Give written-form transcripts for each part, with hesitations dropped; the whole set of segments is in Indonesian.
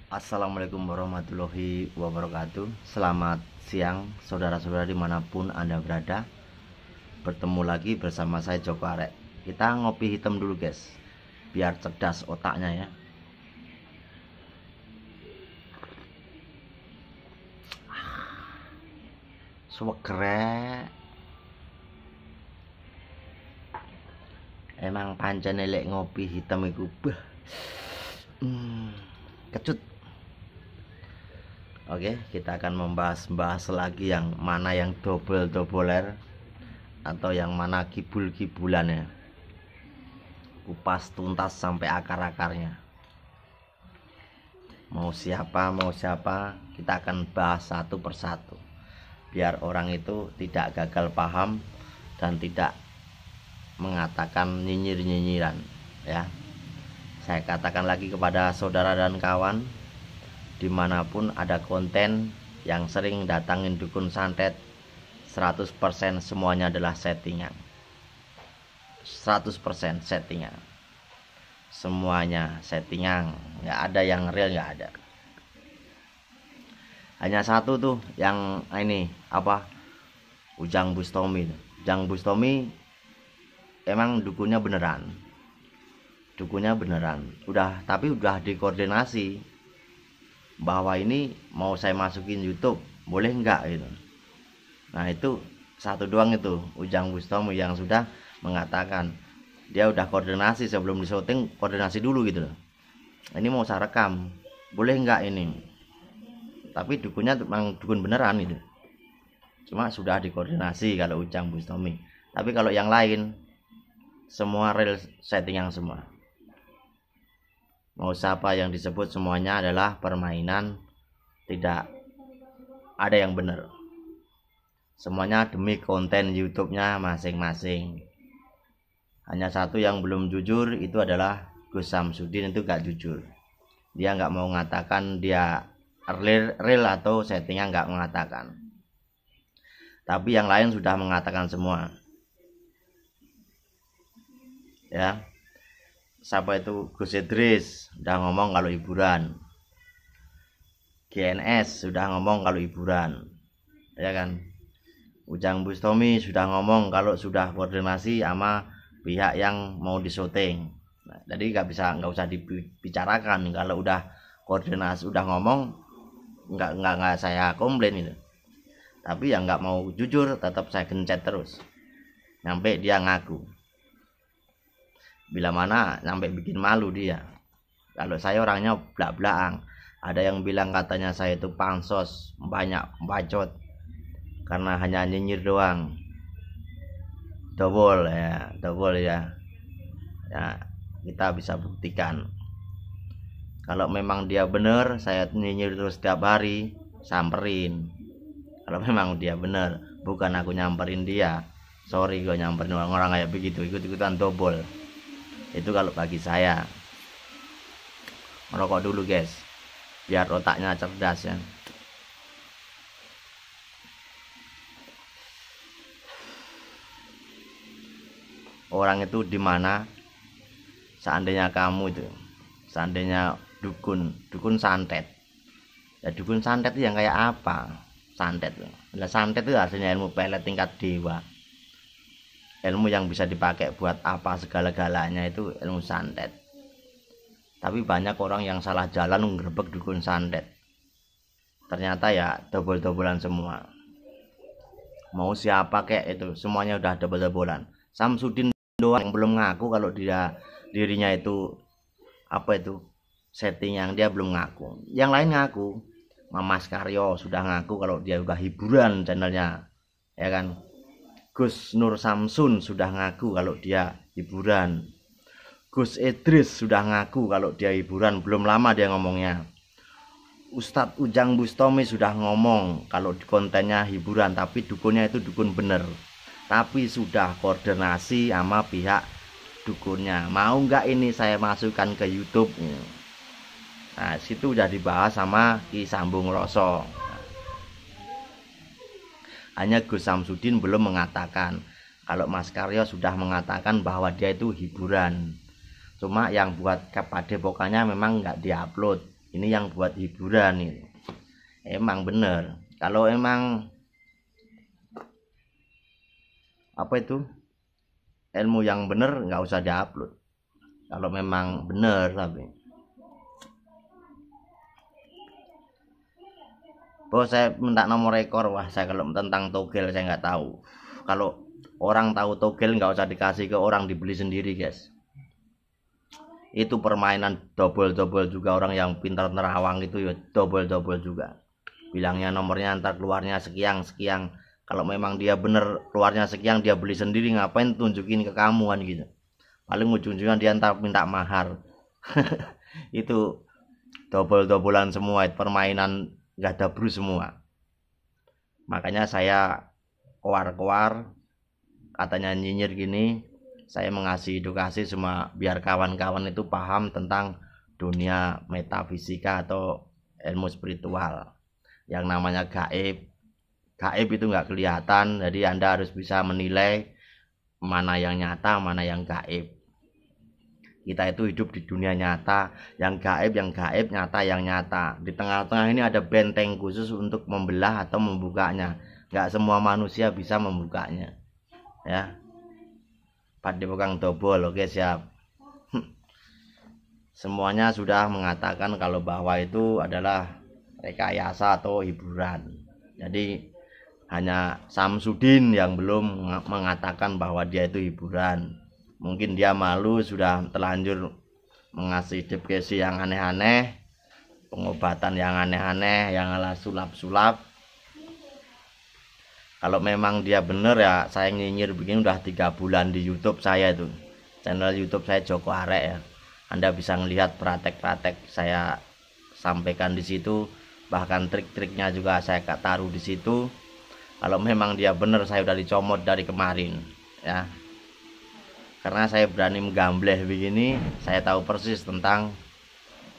Assalamualaikum warahmatullahi wabarakatuh. Selamat siang saudara-saudara dimanapun Anda berada. Bertemu lagi bersama saya Joko Arek. Kita ngopi hitam dulu guys, biar cerdas otaknya ya. Suwegrek. Emang pancen lek ngopi hitam iku kecut. Oke, kita akan membahas lagi yang mana yang double-doubler atau yang mana kibul-kibulannya. Kupas tuntas sampai akar-akarnya. Mau siapa, kita akan bahas satu persatu. Biar orang itu tidak gagal paham dan tidak mengatakan nyinyir-nyinyiran ya. Saya katakan lagi kepada saudara dan kawan, dimanapun ada konten yang sering datangin dukun santet, 100% semuanya adalah settingan. 100% settingan. Semuanya settingan, nggak ada yang real, nggak ada. Hanya satu tuh yang ini Ujang Bustomi. Ujang Bustomi emang dukunnya beneran. Tapi udah dikoordinasi bahwa ini mau saya masukin YouTube boleh nggak gitu. Nah itu satu doang itu Ujang Bustomi yang sudah mengatakan dia udah koordinasi sebelum disyuting, koordinasi dulu gitu loh. Ini mau saya rekam boleh nggak ini, tapi dukunnya memang dukun beneran gitu, cuma sudah dikoordinasi kalau Ujang Bustomi. Tapi kalau yang lain semua real settingan semua. Mau siapa yang disebut semuanya adalah permainan, tidak ada yang benar. Semuanya demi konten YouTube-nya masing-masing. Hanya satu yang belum jujur, itu adalah Gus Samsudin. Itu gak jujur. Dia gak mau mengatakan dia real atau settingan, gak mengatakan. Tapi yang lain sudah mengatakan semua. Ya. Siapa itu? Gus Idris udah ngomong kalau hiburan. GNS sudah ngomong kalau hiburan. Ya kan? Ujang Bustomi sudah ngomong kalau sudah koordinasi sama pihak yang mau disyuting. Nah, jadi nggak usah dibicarakan. Kalau udah koordinasi, udah ngomong, nggak saya komplain itu. Tapi yang nggak mau jujur tetap saya gencet terus sampai dia ngaku. Bila mana sampai bikin malu dia. Kalau saya orangnya blak-blaang. Ada yang bilang katanya saya itu pansos, banyak bacot karena hanya nyinyir doang. Double ya. Ya, kita bisa buktikan. Kalau memang dia benar, saya nyinyir terus setiap hari, samperin. Kalau memang dia benar, bukan aku nyamperin dia. Sorry gue nyamperin orang-orang kayak begitu, ikut-ikutan double. Itu kalau bagi saya. Merokok dulu guys, biar otaknya cerdas ya. Orang itu dimana, seandainya kamu itu, seandainya dukun santet ya, dukun santet itu yang kayak apa? Santet itu artinya ilmu pelet tingkat dewa, ilmu yang bisa dipakai buat apa segala-galanya, itu ilmu santet. Tapi banyak orang yang salah jalan ngerebek dukun santet, ternyata ya double-doublean semua. Mau siapa kayak itu, semuanya udah double-doublean. Samsudin doang yang belum ngaku kalau dirinya itu setting, yang dia belum ngaku. Yang lain ngaku. Mamas Karyo sudah ngaku kalau dia udah hiburan channelnya, ya kan. Gus Nur Samsun sudah ngaku kalau dia hiburan. Gus Idris sudah ngaku kalau dia hiburan, belum lama dia ngomongnya. Ustadz Ujang Bustomi sudah ngomong kalau kontennya hiburan, tapi dukunnya itu dukun bener. Tapi sudah koordinasi sama pihak dukunnya. Mau nggak ini saya masukkan ke YouTube? Nah, situ udah dibahas sama Ki Sambung Roso. Hanya Gus Samsudin belum mengatakan. Kalau Mas Karyo sudah mengatakan bahwa dia itu hiburan. Cuma yang buat padepokannya memang nggak diupload. ini yang buat hiburan itu. Emang bener, kalau emang apa itu ilmu yang bener nggak usah diupload kalau memang bener. Tapi bos, saya minta nomor rekor. Wah, saya kalau tentang togel saya nggak tahu. Kalau orang tahu togel nggak usah dikasih ke orang, dibeli sendiri guys. Itu permainan double juga. Orang yang pintar nerawang itu ya double juga. Bilangnya nomornya ntar keluarnya sekian. Kalau memang dia bener keluarnya sekian, dia beli sendiri, ngapain tunjukin ke kamu kan gitu. Paling ujung-ujungnya dia ntar minta mahar. Itu double-doublean semua, permainan nggak ada bro semua. Makanya saya keluar katanya nyinyir gini, saya mengasih edukasi semua biar kawan-kawan itu paham tentang dunia metafisika atau ilmu spiritual. Yang namanya gaib itu nggak kelihatan, jadi Anda harus bisa menilai mana yang nyata, mana yang gaib. Kita itu hidup di dunia nyata, yang gaib, nyata, yang nyata. Di tengah-tengah ini ada benteng khusus untuk membelah atau membukanya. Nggak semua manusia bisa membukanya. Ya, Padepokan Dobol, oke siap. Semuanya sudah mengatakan kalau bahwa itu adalah rekayasa atau hiburan. Jadi hanya Samsudin yang belum mengatakan bahwa dia itu hiburan. Mungkin dia malu, sudah terlanjur mengasih deskripsi yang aneh-aneh, pengobatan yang aneh-aneh, yang ala sulap-sulap. Kalau memang dia bener ya, saya nyinyir begini udah 3 bulan di YouTube saya itu. Channel YouTube saya Joko Arek ya. Anda bisa melihat praktek-praktek saya sampaikan di situ, bahkan trik-triknya juga saya taruh di situ. Kalau memang dia bener, saya udah dicomot dari kemarin ya. Karena saya berani menggambleh begini, saya tahu persis tentang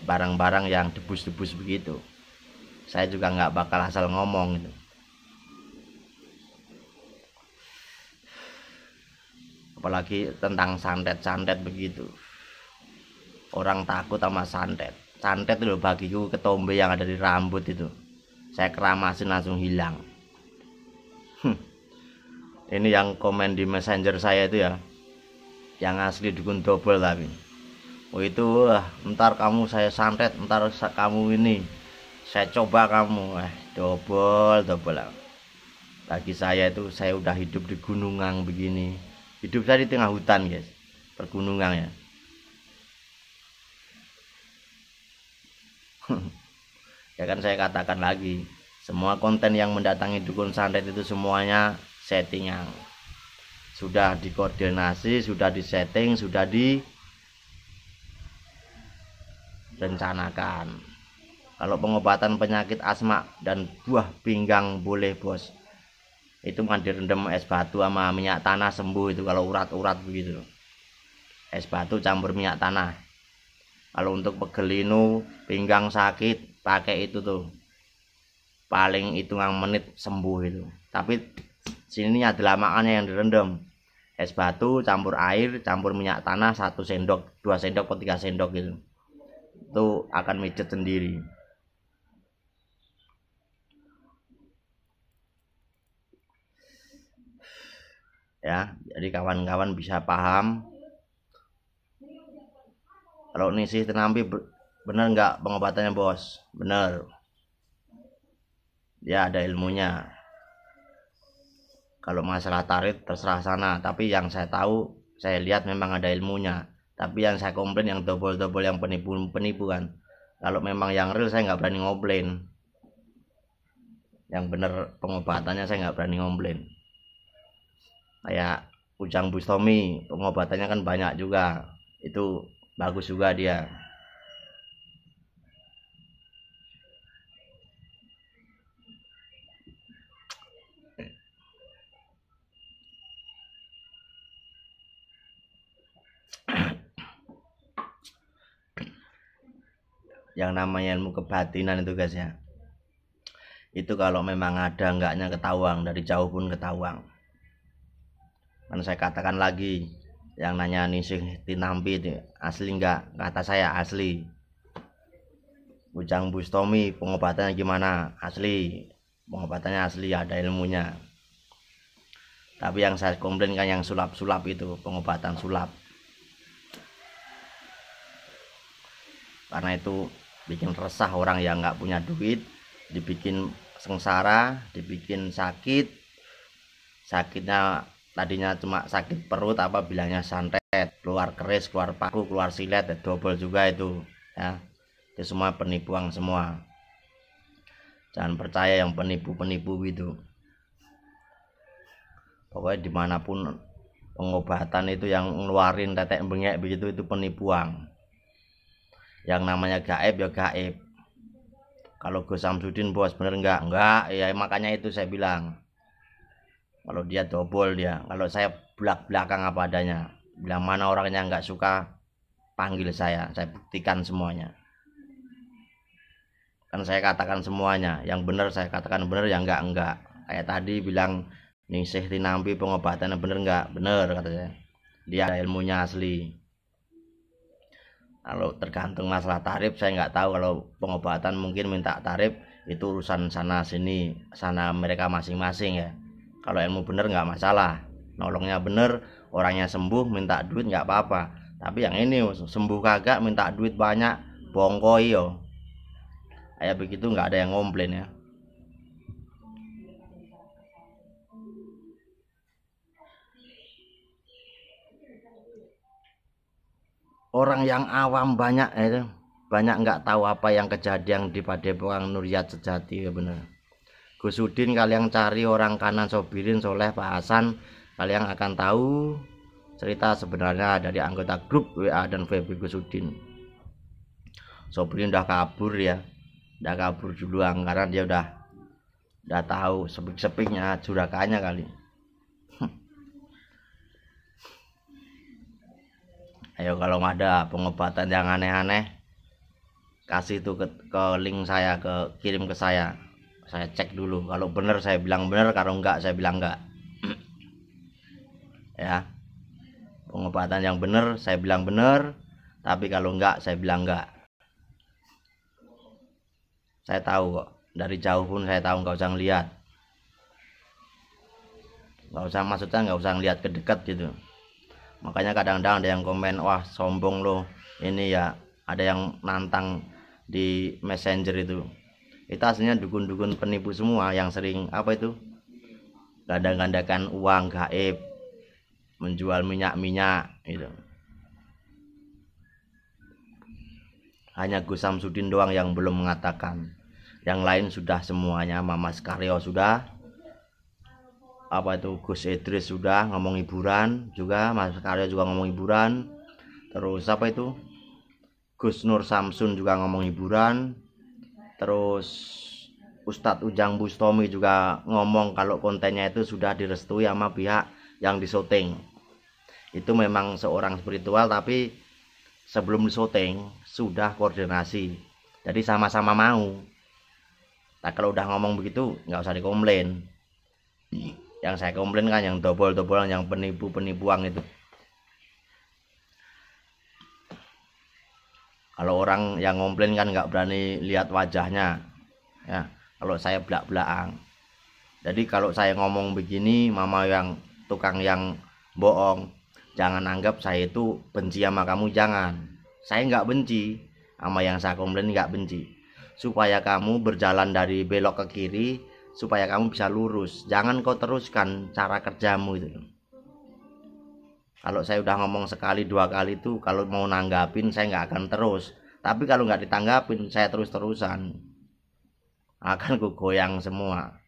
barang-barang yang debus-debus begitu. Saya juga nggak bakal asal ngomong gitu. Apalagi tentang santet begitu. Orang takut sama santet. Santet itu bagiku ketombe yang ada di rambut itu. Saya keramasin langsung hilang. Ini yang komen di messenger saya itu ya, yang asli dukun double tapi. Oh itu ntar kamu saya santet, ntar kamu ini saya coba kamu. Double. Bagi saya itu, saya udah hidup di gunungan begini. Hidup saya di tengah hutan guys, pergunungan ya. Ya kan saya katakan lagi, semua konten yang mendatangi dukun santet itu semuanya settingan. Sudah dikoordinasi, sudah disetting, sudah direncanakan. Kalau pengobatan penyakit asma dan buah pinggang boleh bos. Itu kan direndam es batu sama minyak tanah sembuh itu kalau urat-urat begitu. Es batu campur minyak tanah. Kalau untuk pegelinu, pinggang sakit, pakai itu tuh. Paling hitungan menit sembuh itu. Tapi sini adalah makannya yang direndam. Es batu campur air, campur minyak tanah 1 sendok, 2 sendok atau 3 sendok gitu. Itu akan mijet sendiri. Ya, jadi kawan-kawan bisa paham. Kalau Nisih Tenampi bener nggak pengobatannya bos? Bener. Dia ada ilmunya. Kalau masalah tarik terserah sana, tapi yang saya tahu, saya lihat memang ada ilmunya. Tapi yang saya komplain yang double yang penipu kan. Kalau memang yang real saya nggak berani ngomplain. Yang bener pengobatannya saya nggak berani ngomplain. Kayak Ujang Bustomi, pengobatannya kan banyak juga. Itu bagus juga dia. Yang namanya ilmu kebatinan itu guys ya, itu kalau memang ada enggaknya ketahuan, dari jauh pun ketahuan. Kan saya katakan lagi, yang nanya Nisih Tinampi itu asli enggak, kata saya asli. Ujang Bustomi pengobatannya gimana, asli, pengobatannya asli, ada ilmunya. Tapi yang saya komplain kan yang sulap-sulap itu, pengobatan sulap, karena itu bikin resah orang yang nggak punya duit, dibikin sengsara, dibikin sakit. Sakitnya tadinya cuma sakit perut, apa bilangnya santet, keluar keris, keluar paku, keluar silet, double juga itu ya. Itu semua penipuan semua. Jangan percaya yang penipu-penipu gitu. Pokoknya dimanapun pengobatan itu yang ngeluarin tetek bengek begitu, itu penipuan. Yang namanya gaib ya gaib. Kalau Gus Samsudin bos bener enggak ya, makanya itu saya bilang kalau dia dobol dia, kalau saya belak-belakang apa adanya. Bilang mana orangnya nggak suka panggil saya buktikan semuanya. Kan saya katakan semuanya, yang benar saya katakan benar, yang enggak. Kayak tadi bilang Ningsih Tinampi pengobatannya bener enggak? Bener kata saya. Dia ada ilmunya asli. Kalau tergantung masalah tarif saya nggak tahu. Kalau pengobatan mungkin minta tarif itu urusan sana sini, sana mereka masing-masing ya. Kalau ilmu bener nggak masalah, nolongnya bener, orangnya sembuh minta duit nggak apa-apa. Tapi yang ini sembuh kagak minta duit banyak, bongkoi yo. Kayak begitu nggak ada yang komplain ya. Orang yang awam banyak itu, banyak nggak tahu apa yang kejadian di Padepokan Nuriyat Sejati ya bener. Gus Udin kalian cari orang kanan Sobirin, Soleh, Pak Hasan, kalian akan tahu cerita sebenarnya dari anggota grup WA dan VB Gus Udin. Sobirin udah kabur ya, udah kabur duluan karena dia udah tahu sepik-sepiknya jurakannya kali. Ayo kalau ada pengobatan yang aneh-aneh, kasih itu ke link saya, kirim ke saya cek dulu. Kalau bener saya bilang bener, kalau enggak saya bilang enggak. Ya, pengobatan yang bener saya bilang bener, tapi kalau enggak saya bilang enggak. Saya tahu kok, dari jauh pun saya tahu, nggak usah ngeliat, nggak usah, maksudnya nggak usah ngeliat ke dekat gitu. Makanya kadang-kadang ada yang komen, wah sombong loh ini ya, ada yang nantang di messenger itu aslinya dukun-dukun penipu semua yang sering apa itu ganda-gandakan uang gaib, menjual minyak gitu. Hanya Gus Samsudin doang yang belum mengatakan, yang lain sudah semuanya. Mamas Karyo sudah, apa itu Gus Idris sudah ngomong hiburan juga, Mas Karyo juga ngomong hiburan. Terus apa itu Gus Nur Samsun juga ngomong hiburan. Terus Ustadz Ujang Bustomi juga ngomong kalau kontennya itu sudah direstui sama pihak yang disyuting. Itu memang seorang spiritual, tapi sebelum disyuting sudah koordinasi, jadi sama-sama mau. Nah kalau udah ngomong begitu nggak usah dikomplain. Yang saya komplain kan yang dobol-dobolan, yang penipu-penipuan itu. Kalau orang yang komplain kan nggak berani lihat wajahnya ya, kalau saya belak-belakan. Jadi kalau saya ngomong begini, mama yang tukang yang bohong, jangan anggap saya itu benci sama kamu, jangan. Saya nggak benci sama yang saya komplain, nggak benci. Supaya kamu berjalan dari belok ke kiri, supaya kamu bisa lurus. Jangan kau teruskan cara kerjamu itu. Kalau saya udah ngomong sekali dua kali itu, kalau mau nanggapin saya nggak akan terus. Tapi kalau nggak ditanggapin saya terus-terusan, akan goyang semua.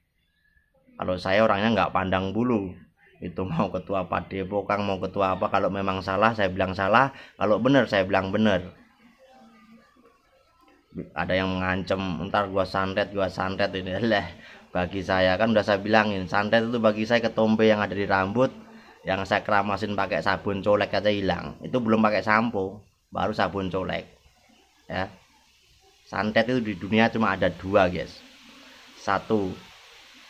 Kalau saya orangnya nggak pandang bulu, itu mau ketua Padepokan, mau ketua apa, kalau memang salah saya bilang salah, kalau benar saya bilang benar. Ada yang mengancam ntar gua santet ini lah. Bagi saya kan udah saya bilangin, santet itu bagi saya ketombe yang ada di rambut, yang saya keramasin pakai sabun colek aja hilang. Itu belum pakai sampo, baru sabun colek ya. Santet itu di dunia cuma ada dua guys, satu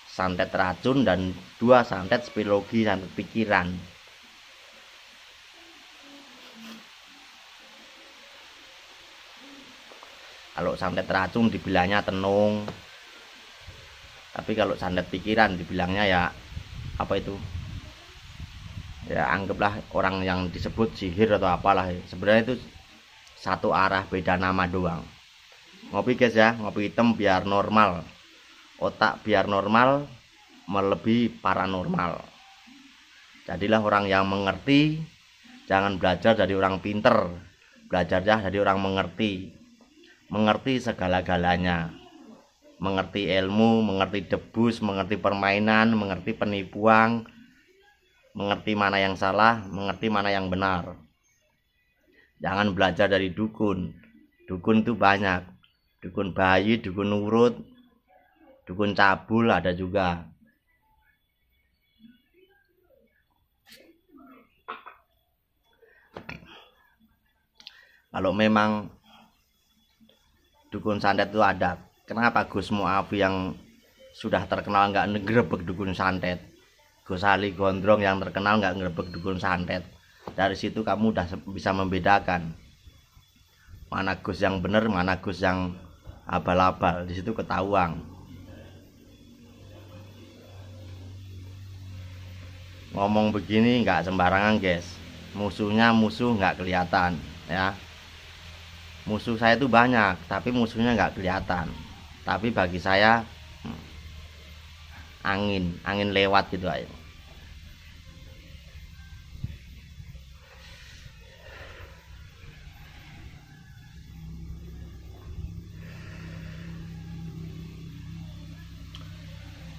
santet racun, dan dua santet spirologi, santet pikiran. Kalau santet racun dibilangnya tenung, tapi kalau santet pikiran dibilangnya ya apa itu, ya anggaplah orang yang disebut sihir atau apalah. Sebenarnya itu satu arah, beda nama doang. Ngopi guys ya, ngopi hitam biar normal, otak biar normal, melebihi paranormal. Jadilah orang yang mengerti, jangan belajar dari orang pinter, belajarlah dari orang mengerti segala-galanya, mengerti ilmu, mengerti debus, mengerti permainan, mengerti penipuan, mengerti mana yang salah, mengerti mana yang benar. Jangan belajar dari dukun. Dukun itu banyak, dukun bayi, dukun urut, dukun cabul ada juga. Kalau memang dukun santet itu ada, kenapa Gus Muafi yang sudah terkenal nggak ngerebek dukun santet? Gus Ali Gondrong yang terkenal nggak ngerebek dukun santet? Dari situ kamu udah bisa membedakan mana Gus yang bener, mana Gus yang abal-abal. Di situ ketahuan. Ngomong begini nggak sembarangan guys. Musuhnya musuh nggak kelihatan ya. Musuh saya itu banyak, tapi musuhnya nggak kelihatan. Tapi bagi saya angin lewat gitu aja.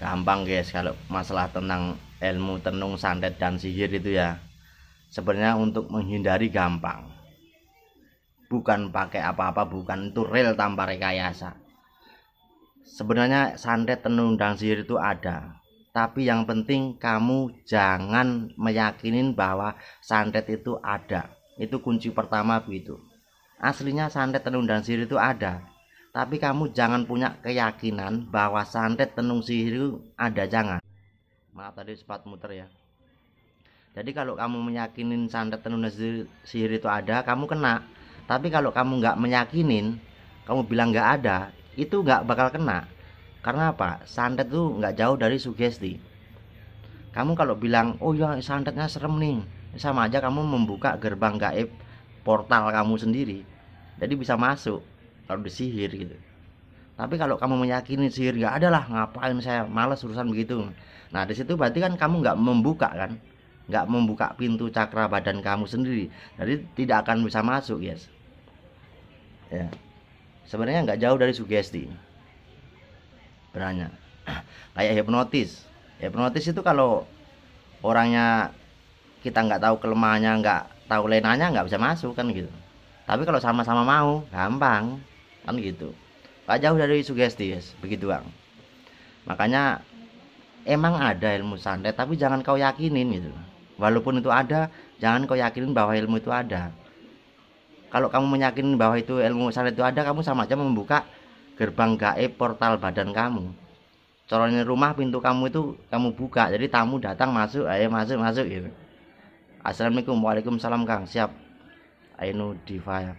Gampang guys kalau masalah tentang ilmu tenung, santet dan sihir itu ya. Sebenarnya untuk menghindari gampang. Bukan pakai apa-apa, bukan, itu real tanpa rekayasa. Sebenarnya santet, tenung dan sihir itu ada. Tapi yang penting kamu jangan meyakinin bahwa santet itu ada. Itu kunci pertama begitu. Aslinya santet, tenung dan sihir itu ada. Tapi kamu jangan punya keyakinan bahwa santet, tenung, sihir itu ada, jangan. Maaf tadi sempat muter ya. Jadi kalau kamu meyakinin santet, tenung dan sihir itu ada, kamu kena. Tapi kalau kamu nggak meyakinin, kamu bilang nggak ada, itu nggak bakal kena. Karena apa? Santet itu nggak jauh dari sugesti. Kamu kalau bilang, oh ya santetnya serem nih, sama aja kamu membuka gerbang gaib portal kamu sendiri. Jadi bisa masuk kalau disihir gitu. Tapi kalau kamu meyakini sihir nggak ada lah, ngapain saya males urusan begitu. Nah di situ berarti kan kamu nggak membuka kan, nggak membuka pintu cakra badan kamu sendiri. Jadi tidak akan bisa masuk guys. Ya, sebenarnya nggak jauh dari sugesti. Beranya kayak hipnotis itu kalau orangnya kita nggak tahu kelemahannya, nggak tahu lenanya, nggak bisa masuk kan gitu. Tapi kalau sama-sama mau gampang kan gitu. Nggak jauh dari sugesti guys, begitu bang. Makanya emang ada ilmu santet, tapi jangan kau yakinin gitu. Walaupun itu ada, jangan kau yakinin bahwa ilmu itu ada. Kalau kamu meyakini bahwa itu ilmu santet itu ada, kamu sama aja membuka gerbang gaib portal badan kamu. Corongnya rumah, pintu kamu itu kamu buka, jadi tamu datang masuk, ayo masuk gitu. Assalamualaikum, waalaikumsalam Kang, siap. Ainu Diva ya.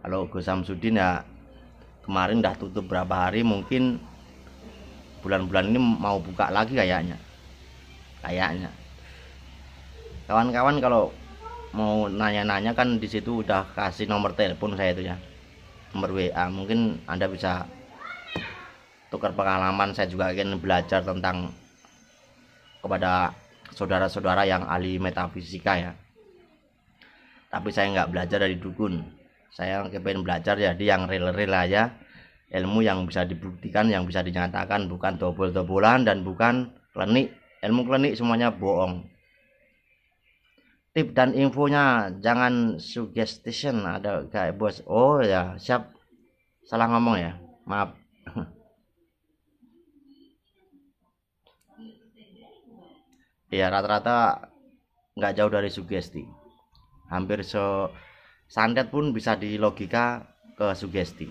Kalau Gus Samsudin ya kemarin udah tutup berapa hari, mungkin bulan-bulan ini mau buka lagi kayaknya. Kawan-kawan kalau mau nanya-nanya kan di situ udah kasih nomor telepon saya itu ya, nomor WA. Mungkin Anda bisa tukar pengalaman. Saya juga ingin belajar tentang kepada saudara-saudara yang ahli metafisika ya. Tapi saya nggak belajar dari dukun. Saya pengen belajar jadi yang real-real aja, ilmu yang bisa dibuktikan, yang bisa dinyatakan, bukan dobol-dobolan dan bukan klinik. Ilmu klinik semuanya bohong. Tip dan infonya jangan suggestion, ada kayak bos. Oh ya siap, salah ngomong ya, maaf. Ya rata-rata nggak jauh dari sugesti. Hampir santet pun bisa dilogika ke sugesti.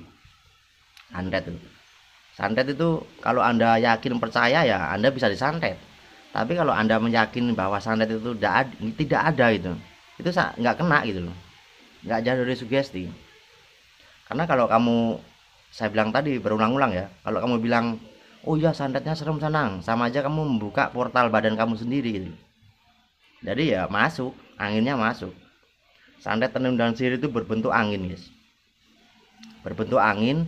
Santet itu kalau Anda yakin percaya ya Anda bisa disantet. Tapi kalau Anda meyakini bahwa santet itu tidak ada itu nggak kena gitu loh, nggak jauh dari sugesti. Karena kalau kamu, saya bilang tadi berulang-ulang ya, kalau kamu bilang oh iya santetnya serem sanang, sama aja kamu membuka portal badan kamu sendiri gitu. Jadi ya masuk, anginnya masuk. Santet tenun dan sihir itu berbentuk angin guys, berbentuk angin.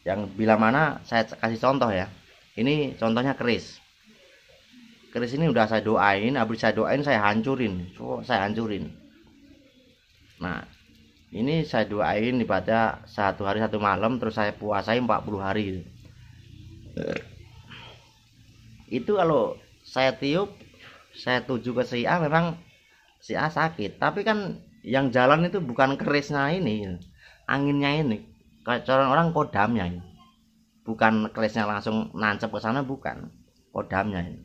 Yang bila mana saya kasih contoh ya, ini contohnya keris. Keris ini udah saya doain, habis saya doain saya hancurin, Nah ini saya doain ibadah 1 hari 1 malam, terus saya puasai 40 hari. Itu kalau saya tiup, saya tuju ke si A, memang si A sakit. Tapi kan yang jalan itu bukan kerisnya ini, anginnya ini. Kalau orang kodamnya ini. Bukan kerisnya langsung nancep ke sana, bukan. Kodamnya ini.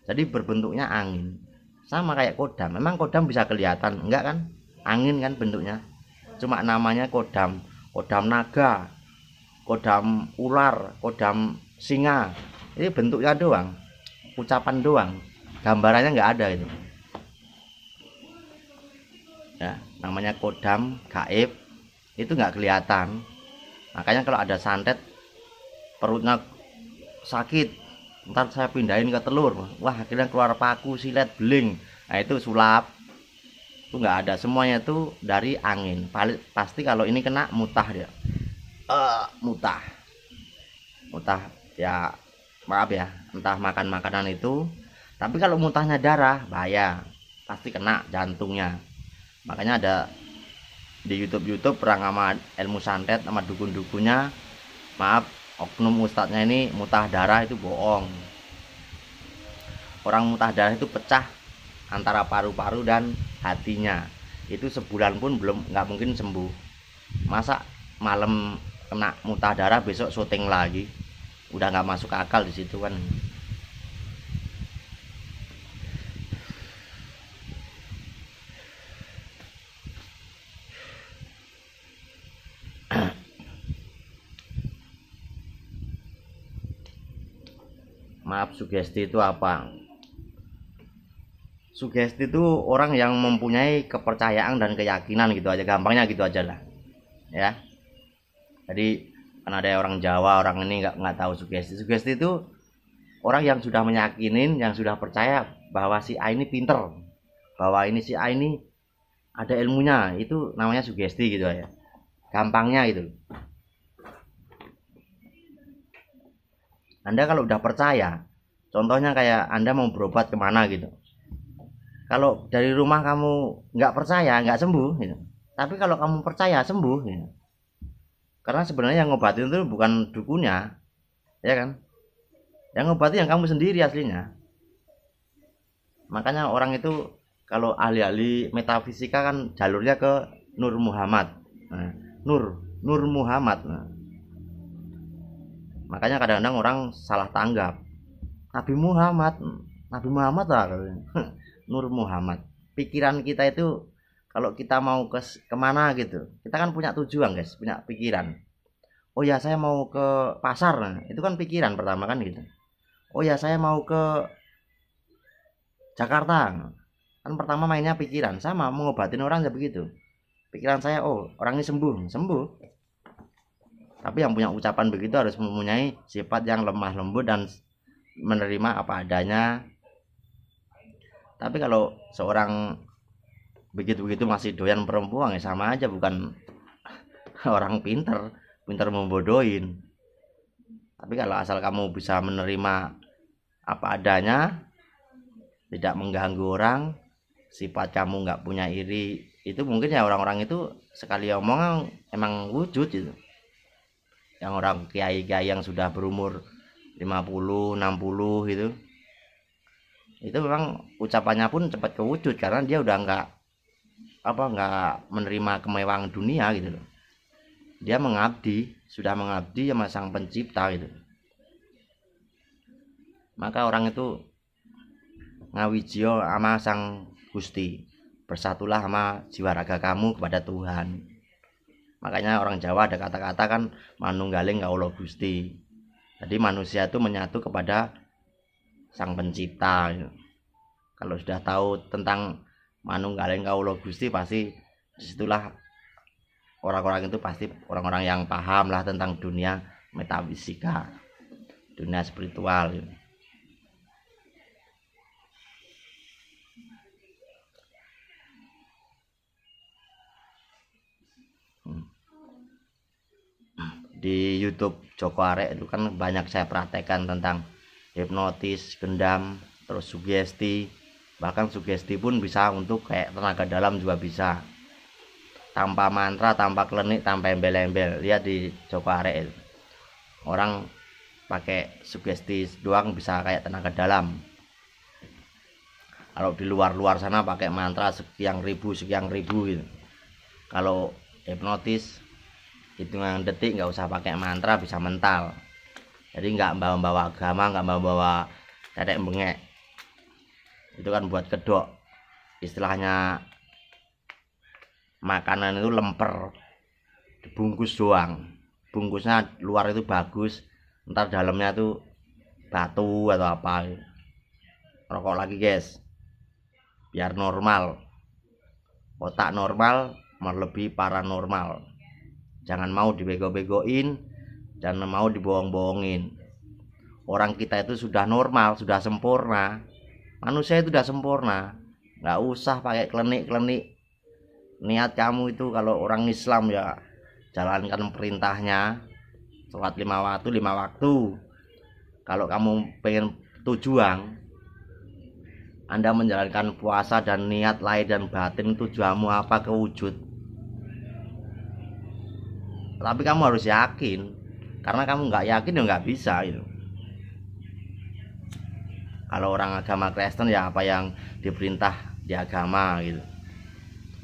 Jadi berbentuknya angin. Sama kayak kodam. Memang kodam bisa kelihatan, enggak kan? Angin kan bentuknya. Cuma namanya kodam. Kodam naga, kodam ular, kodam singa. Ini bentuknya doang, ucapan doang, gambarannya nggak ada itu. Ya, namanya kodam gaib, itu nggak kelihatan. Makanya kalau ada santet perutnya sakit, ntar saya pindahin ke telur, wah akhirnya keluar paku, silet, beling, nah itu sulap. Itu nggak ada, semuanya itu dari angin. Pasti kalau ini kena mutah dia, mutah ya, maaf ya, entah makan makanan itu. Tapi kalau mutahnya darah bahaya, pasti kena jantungnya. Makanya ada di YouTube perang sama ilmu santet sama dukun-dukunnya. Maaf, oknum ustadznya ini mutah darah itu bohong. Orang mutah darah itu pecah antara paru-paru dan hatinya, itu sebulan pun nggak mungkin sembuh. Masa malam kena mutah darah besok syuting lagi, udah nggak masuk akal di situ kan. Maaf, sugesti itu apa? Sugesti itu orang yang mempunyai kepercayaan dan keyakinan, gitu aja, gampangnya gitu aja lah ya. Jadi kan ada orang Jawa, orang ini nggak tahu sugesti. Sugesti itu orang yang sudah meyakinin, yang sudah percaya bahwa si A ini pinter, bahwa ini si A ini ada ilmunya, itu namanya sugesti gitu ya, gampangnya itu. Anda kalau udah percaya, contohnya kayak Anda mau berobat kemana gitu, kalau dari rumah kamu nggak percaya, nggak sembuh gitu. Tapi kalau kamu percaya, sembuh gitu. Karena sebenarnya yang ngobatin itu bukan dukunnya, ya kan? Yang ngobatin yang kamu sendiri aslinya. Makanya orang itu kalau ahli-ahli metafisika kan jalurnya ke Nur Muhammad. Nah, Nur Muhammad. Nah, makanya kadang-kadang orang salah tanggap. Nabi Muhammad lah. Nur Muhammad. Pikiran kita itu kalau kita mau kemana gitu, kita kan punya tujuan guys, punya pikiran. Oh ya saya mau ke pasar, nah, itu kan pikiran pertama kan gitu. Oh ya saya mau ke Jakarta, kan pertama mainnya pikiran. Sama mengobatin orang ya begitu. Pikiran saya, oh orang ini sembuh. Tapi yang punya ucapan begitu harus mempunyai sifat yang lemah lembut dan menerima apa adanya. Tapi kalau seorang begitu-begitu masih doyan perempuan, ya sama aja, bukan orang pinter membodohin. Tapi kalau asal kamu bisa menerima apa adanya, tidak mengganggu orang, sifat kamu nggak punya iri, itu mungkin ya orang-orang itu sekali omong emang wujud gitu. Yang orang kiai-kiai yang sudah berumur 50, 60 gitu, itu memang ucapannya pun cepat kewujud karena dia udah nggak menerima kemewahan dunia gitu loh. Dia sudah mengabdi sama sang pencipta gitu. Maka orang itu ngawijio sama sang Gusti, bersatulah sama jiwa raga kamu kepada Tuhan. Makanya orang Jawa ada kata-kata kan, manunggaling kaulo Gusti. Jadi manusia itu menyatu kepada Sang Pencipta. Kalau sudah tahu tentang manunggaling kawula Gusti, pasti disitulah orang-orang itu pasti orang-orang yang paham lah tentang dunia metafisika, dunia spiritual. Di YouTube Joko Arek itu kan banyak saya praktekkan tentang hipnotis, gendam, terus sugesti. Bahkan sugesti pun bisa untuk kayak tenaga dalam juga bisa, tanpa mantra, tanpa klenik, tanpa embel-embel. Lihat di Joko Arek, orang pakai sugesti doang bisa kayak tenaga dalam. Kalau di luar sana pakai mantra sekian ribu gitu. Kalau hipnotis hitungan detik, nggak usah pakai mantra, bisa mental. Jadi nggak bawa agama, nggak bawa tetek bengek. Itu kan buat kedok, istilahnya makanan itu lemper, dibungkus doang. Bungkusnya luar itu bagus, ntar dalamnya tuh batu atau apa. Rokok lagi guys, biar normal, otak normal melebihi paranormal. Jangan mau dibego-begoin, jangan mau dibohong-bohongin. Orang kita itu sudah normal, sudah sempurna. Manusia itu sudah sempurna, nggak usah pakai klenik-klenik. Niat kamu itu kalau orang Islam ya jalankan perintahnya, sholat 5 waktu. Kalau kamu pengen tujuan, Anda menjalankan puasa dan niat lahir dan batin, tujuanmu apa kewujud. Tapi kamu harus yakin, karena kamu nggak yakin ya nggak bisa gitu. Kalau orang agama Kristen ya apa yang diperintah di agama gitu.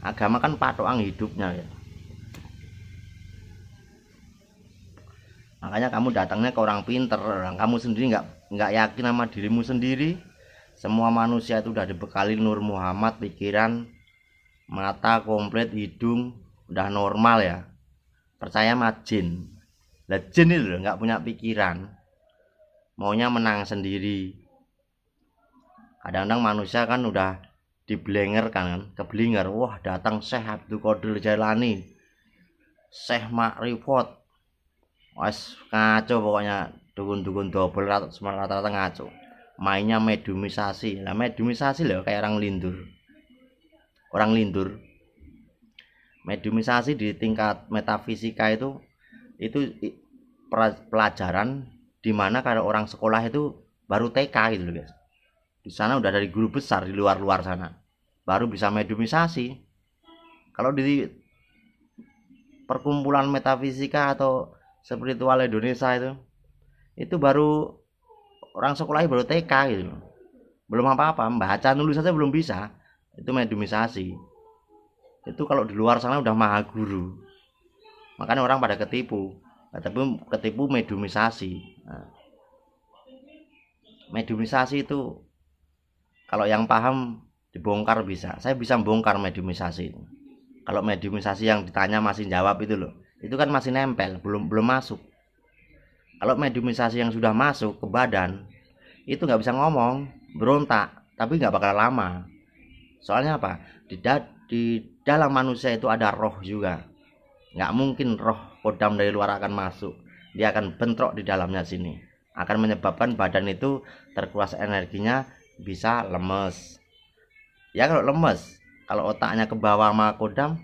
Agama kan patokan hidupnya gitu. Makanya kamu datangnya ke orang pinter, orang kamu sendiri nggak yakin sama dirimu sendiri. Semua manusia itu udah dibekali Nur Muhammad, pikiran, mata komplit, hidung udah normal ya. Percaya sama jin. Lah jin itu nggak punya pikiran, maunya menang sendiri. Kadang-kadang manusia kan udah diblenger kan, keblinger. Wah, datang Syekh Abdul Qadir Jailani, Syekh Makrifat, wes ngaco pokoknya, dukun-dukun double rata-rata ngaco. Mainnya mediumisasi. Lah mediumisasi loh kayak orang lindur. Mediumisasi di tingkat metafisika itu pelajaran dimana kalau orang sekolah itu baru TK gitu loh guys. Di sana udah dari guru besar di luar sana, baru bisa mediumisasi. Kalau di perkumpulan metafisika atau spiritual Indonesia itu baru orang sekolahnya baru TK gitu loh. Belum apa-apa, membaca nulis saja belum bisa. Itu mediumisasi. Itu kalau di luar sana udah maha guru, makanya orang pada ketipu. Tapi ketipu mediumisasi. Nah, mediumisasi itu kalau yang paham dibongkar bisa. Saya bisa bongkar mediumisasi. Kalau mediumisasi yang ditanya masih jawab itu loh, itu kan masih nempel, belum masuk. Kalau mediumisasi yang sudah masuk ke badan, itu nggak bisa ngomong, berontak, tapi nggak bakal lama. Soalnya apa? Di dalam manusia itu ada roh juga. Nggak mungkin roh kodam dari luar akan masuk. Dia akan bentrok di dalamnya sini. Akan menyebabkan badan itu terkuras energinya, bisa lemes. Ya kalau lemes, kalau otaknya ke bawah sama kodam,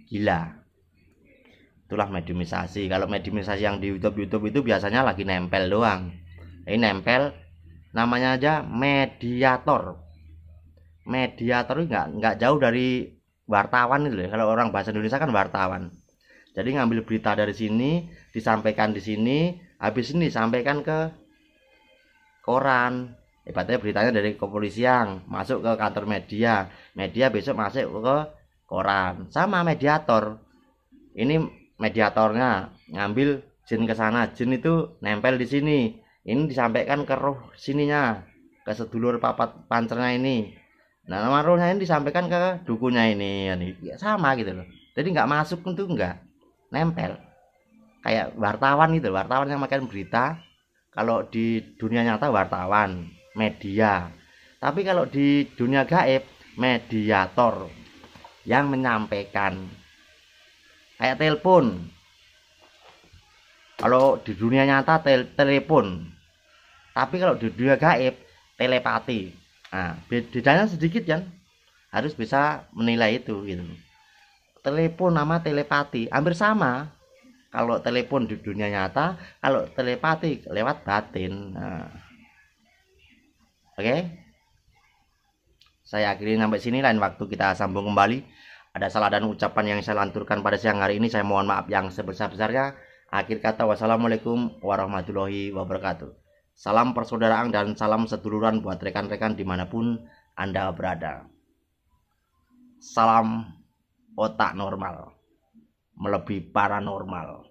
gila. Itulah mediumisasi. Kalau mediumisasi yang di YouTube itu biasanya lagi nempel doang. Ini nempel, namanya aja mediator. Mediator itu nggak jauh dari wartawan itu loh. Kalau orang bahasa Indonesia kan wartawan. Jadi ngambil berita dari sini, disampaikan di sini, habis ini disampaikan ke koran. Ibaratnya beritanya dari kepolisian masuk ke kantor media, media besok masuk ke koran. Sama mediator. Ini mediatornya ngambil jin ke sana, jin itu nempel di sini. Ini disampaikan ke roh sininya, ke sedulur papat pancernya ini. Nah, nama rohnya ini disampaikan ke dukunya ini, ya, sama gitu loh. Jadi nggak masuk untuk nggak nempel. Kayak wartawan itu, wartawan yang makan berita. Kalau di dunia nyata wartawan, media. Tapi kalau di dunia gaib, mediator yang menyampaikan. Kayak telepon. Kalau di dunia nyata telepon. Tapi kalau di dunia gaib, telepati. Nah, bedanya sedikit kan? Harus bisa menilai itu gitu. Telepon nama telepati hampir sama. Kalau telepon di dunia nyata, kalau telepati lewat batin. Nah. Oke. Saya akhiri sampai sini, lain waktu kita sambung kembali. Ada salah dan ucapan yang saya lanturkan pada siang hari ini, saya mohon maaf yang sebesar-besarnya. Akhir kata, wassalamualaikum warahmatullahi wabarakatuh. Salam persaudaraan dan salam seduluran buat rekan-rekan dimanapun Anda berada. Salam otak normal, melebihi paranormal.